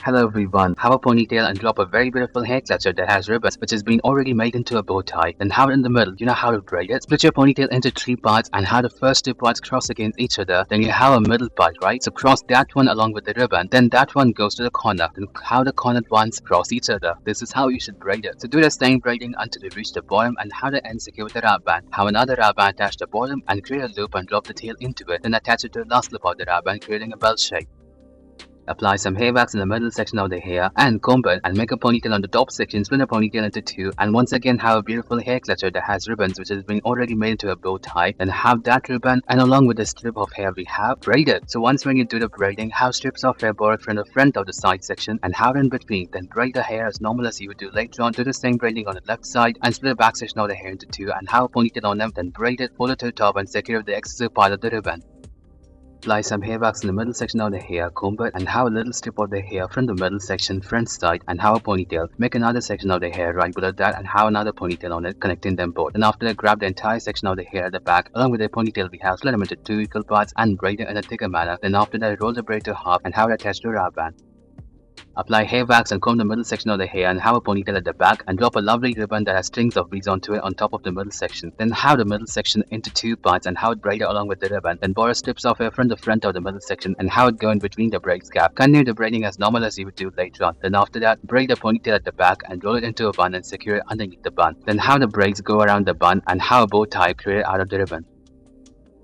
Hello everyone, have a ponytail and drop a very beautiful hair cluster that has ribbons which has been already made into a bow tie. Then have it in the middle, you know how to braid it? Split your ponytail into 3 parts and have the first 2 parts cross against each other. Then you have a middle part, right? So cross that one along with the ribbon. Then that one goes to the corner. Then how the cornered ones cross each other. This is how you should braid it. So do the same braiding until you reach the bottom and have the end secure with the wrap band. Have another wrap band attach the bottom and create a loop and drop the tail into it. Then attach it to the last loop of the wrap band, creating a bell shape. Apply some hair wax in the middle section of the hair and comb it and make a ponytail on the top section. Split the ponytail into 2 and once again have a beautiful hair cluster that has ribbons which has been already made into a bow tie. Then have that ribbon and along with the strip of hair we have braided. So once when you do the braiding, have strips of hair borrowed from the front of the side section and have it in between. Then braid the hair as normal as you would do later on. Do the same braiding on the left side and split the back section of the hair into 2 and have a ponytail on them. Then braid it, fold it to the top and secure the excessive part of the ribbon. Apply some hair wax in the middle section of the hair, comb it and have a little strip of the hair from the middle section front side and have a ponytail. Make another section of the hair right below that and have another ponytail on it, connecting them both. And after that, grab the entire section of the hair at the back along with the ponytail we have, split them into 2 equal parts and braid it in a thicker manner. Then after that, roll the braid to half and have it attached to a wrap band. Apply hair wax and comb the middle section of the hair and have a ponytail at the back and drop a lovely ribbon that has strings of beads onto it on top of the middle section. Then have the middle section into 2 parts and have it braided along with the ribbon. Then borrow strips of hair from the front of the middle section and have it go in between the braids gap. Continue the braiding as normal as you would do later on. Then after that, braid the ponytail at the back and roll it into a bun and secure it underneath the bun. Then have the braids go around the bun and have a bow tie created out of the ribbon.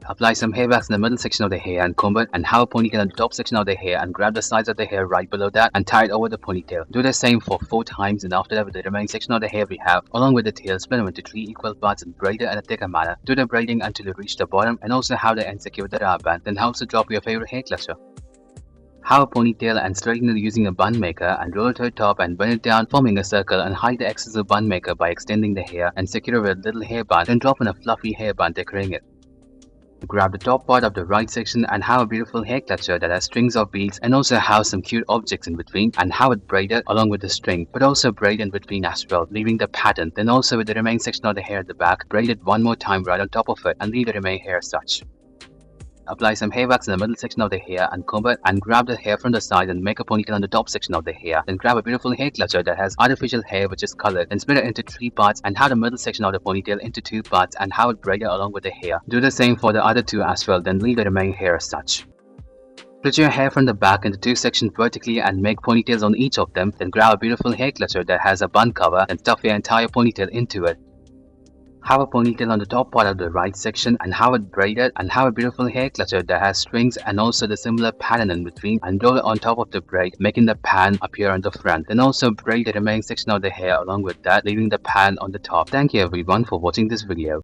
Apply some hair wax in the middle section of the hair and comb it and have a ponytail on the top section of the hair and grab the sides of the hair right below that and tie it over the ponytail. Do the same for 4 times and after that with the remaining section of the hair we have along with the tail, split them into 3 equal parts and braid it in a thicker manner. Do the braiding until you reach the bottom and also have the end secure with the wrap band. Then also drop your favorite hair cluster. Have a ponytail and straighten it using a bun maker and roll it to the top and bend it down forming a circle and hide the excess of bun maker by extending the hair and secure it with a little hairband. Then drop in a fluffy hairband decorating it. Grab the top part of the right section and have a beautiful hair cluster that has strings of beads and also have some cute objects in between and have it braided along with the string but also braid in between as well, leaving the pattern. Then also with the remaining section of the hair at the back, braid it one more time right on top of it and leave the remaining hair as such. Apply some hair wax in the middle section of the hair and comb it and grab the hair from the side and make a ponytail on the top section of the hair. Then grab a beautiful hair cluster that has artificial hair which is colored. Then split it into 3 parts and have the middle section of the ponytail into 2 parts and have it braided along with the hair. Do the same for the other 2 as well, then leave the remaining hair as such. Split your hair from the back into 2 sections vertically and make ponytails on each of them. Then grab a beautiful hair cluster that has a bun cover and stuff your entire ponytail into it. Have a ponytail on the top part of the right section and have it braided and have a beautiful hair cluster that has strings and also the similar pattern in between and roll it on top of the braid, making the pan appear on the front. Then also braid the remaining section of the hair along with that, leaving the pan on the top. Thank you everyone for watching this video.